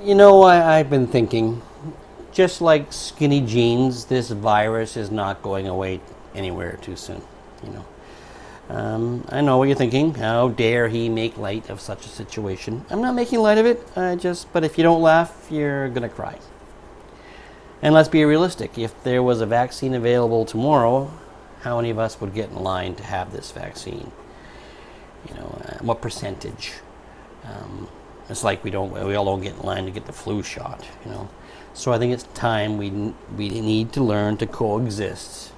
You know, I've been thinking, just like skinny jeans, this virus is not going away anywhere too soon. You know, I know what you're thinking. How dare he make light of such a situation? I'm not making light of it. But if you don't laugh, you're gonna cry. And let's be realistic. If there was a vaccine available tomorrow, how many of us would get in line to have this vaccine? What percentage? It's like we all don't get in line to get the flu shot. So I think it's time we need to learn to coexist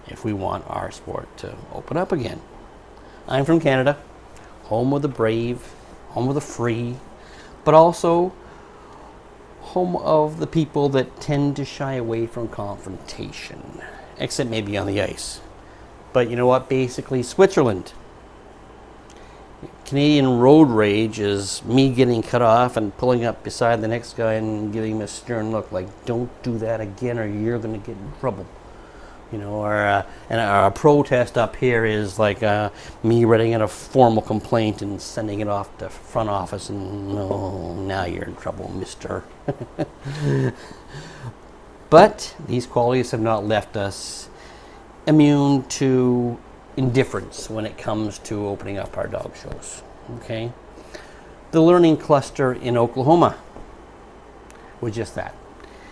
if we want our sport to open up again. I'm from Canada, home of the brave, home of the free, but also home of the people that tend to shy away from confrontation, except maybe on the ice. But you know what? Basically, Switzerland. Canadian road rage is me getting cut off and pulling up beside the next guy and giving him a stern look like, don't do that again or you're going to get in trouble. And our protest up here is like me writing out a formal complaint and sending it off to front office and, no, now you're in trouble, mister. But these qualities have not left us immune to indifference when it comes to opening up our dog shows. Okay, the learning cluster in Oklahoma was just that.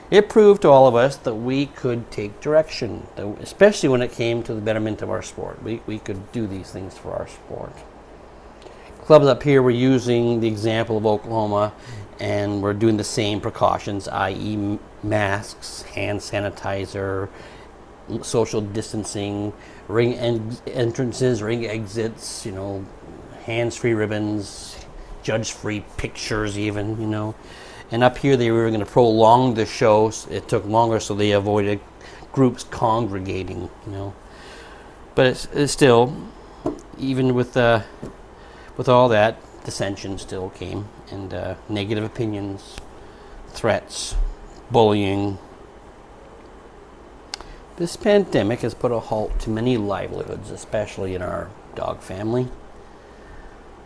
It proved to all of us that we could take direction, especially when it came to the betterment of our sport. We could do these things for our sport. Clubs up here were using the example of Oklahoma, and we're doing the same precautions, i.e. masks, hand sanitizer, social distancing, ring entrances, ring exits, hands-free ribbons, judge-free pictures even, And up here they were going to prolong the shows. It took longer, so they avoided groups congregating, But it's still, even with all that, dissension still came, and negative opinions, threats, bullying. This pandemic has put a halt to many livelihoods, especially in our dog family.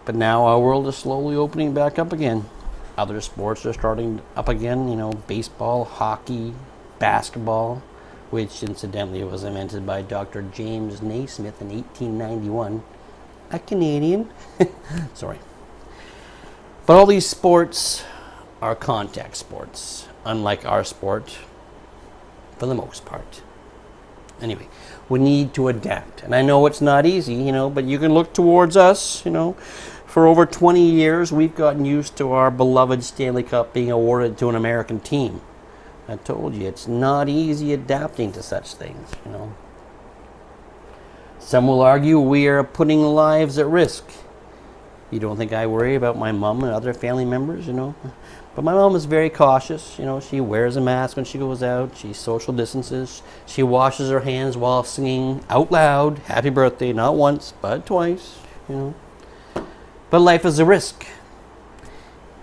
But now our world is slowly opening back up again. Other sports are starting up again, baseball, hockey, basketball, which incidentally was invented by Dr. James Naismith in 1891, a Canadian. Sorry. But all these sports are contact sports, unlike our sport, for the most part. Anyway, we need to adapt. And I know it's not easy, but you can look towards us, For over 20 years, we've gotten used to our beloved Stanley Cup being awarded to an American team. I told you, it's not easy adapting to such things, Some will argue we are putting lives at risk. You don't think I worry about my mom and other family members, But my mom is very cautious. She wears a mask when she goes out. She social distances. She washes her hands while singing out loud, happy birthday, not once, but twice, But life is a risk.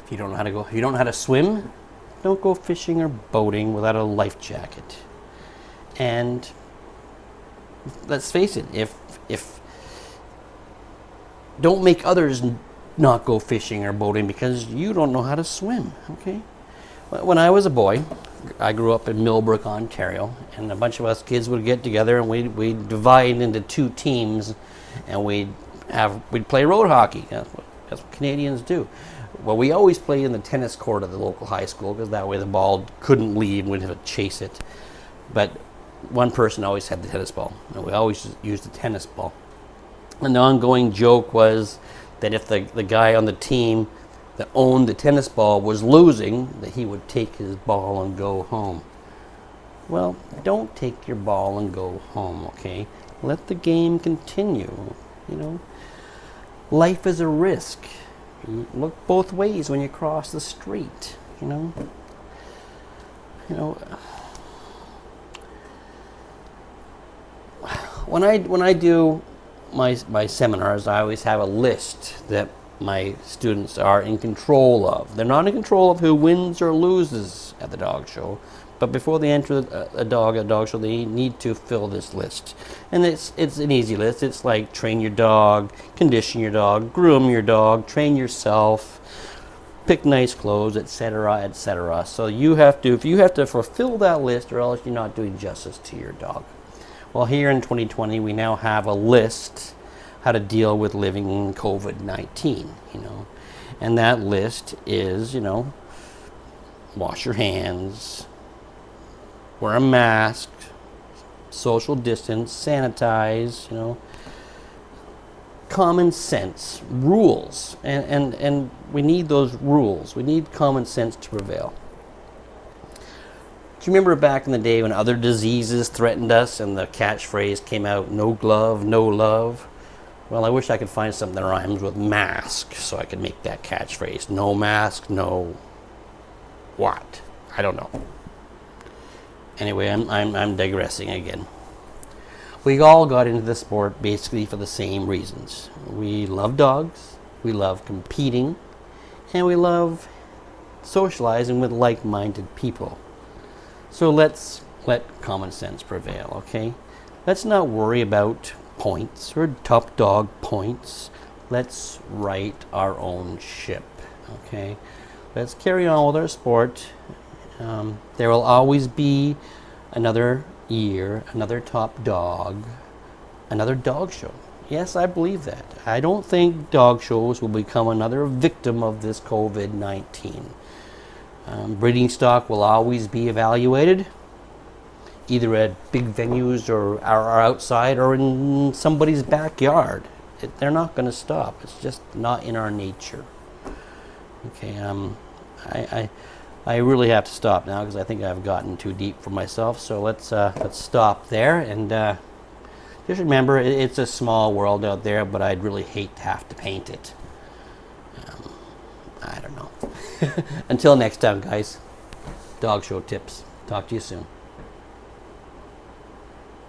If you don't know how to swim, don't go fishing or boating without a life jacket. And let's face it, if don't make others not go fishing or boating because you don't know how to swim, okay? When I was a boy, I grew up in Millbrook, Ontario, and a bunch of us kids would get together and we'd divide into two teams, and we'd play road hockey. That's what Canadians do. Well, we always played in the tennis court of the local high school because that way the ball couldn't leave and we'd have to chase it. But one person always had the tennis ball, and we always used the tennis ball. And the ongoing joke was that if the guy on the team that owned the tennis ball was losing, that he would take his ball and go home. Well, don't take your ball and go home, okay? Let the game continue, Life is a risk. You look both ways when you cross the street, When I do my seminars, I always have a list that my students are in control of. They're not in control of who wins or loses at the dog show, but before they enter a dog show, they need to fill this list. And it's an easy list. It's like train your dog, condition your dog, groom your dog, train yourself, pick nice clothes, etc., etc. So you have to, if you have to fulfill that list, or else you're not doing justice to your dog. Well, here in 2020, we now have a list how to deal with living in COVID-19, and that list is, wash your hands, wear a mask, social distance, sanitize, common sense, rules, and we need those rules. We need common sense to prevail. Do you remember back in the day when other diseases threatened us and the catchphrase came out, no glove, no love? Well, I wish I could find something that rhymes with mask so I could make that catchphrase. No mask, no what? I don't know. Anyway, I'm digressing again. We all got into the sport basically for the same reasons. We love dogs, we love competing, and we love socializing with like-minded people. So let's let common sense prevail, okay? Let's not worry about points or top dog points. Let's right our own ship, okay? Let's carry on with our sport. There will always be another year, another top dog, another dog show. Yes, I believe that. I don't think dog shows will become another victim of this COVID-19. Breeding stock will always be evaluated, either at big venues or outside or in somebody's backyard. They're not going to stop. It's just not in our nature. Okay, I really have to stop now because I think I've gotten too deep for myself. So let's stop there, and just remember, it's a small world out there, but I'd really hate to have to paint it. I don't know. Until next time, guys. Dog show tips. Talk to you soon.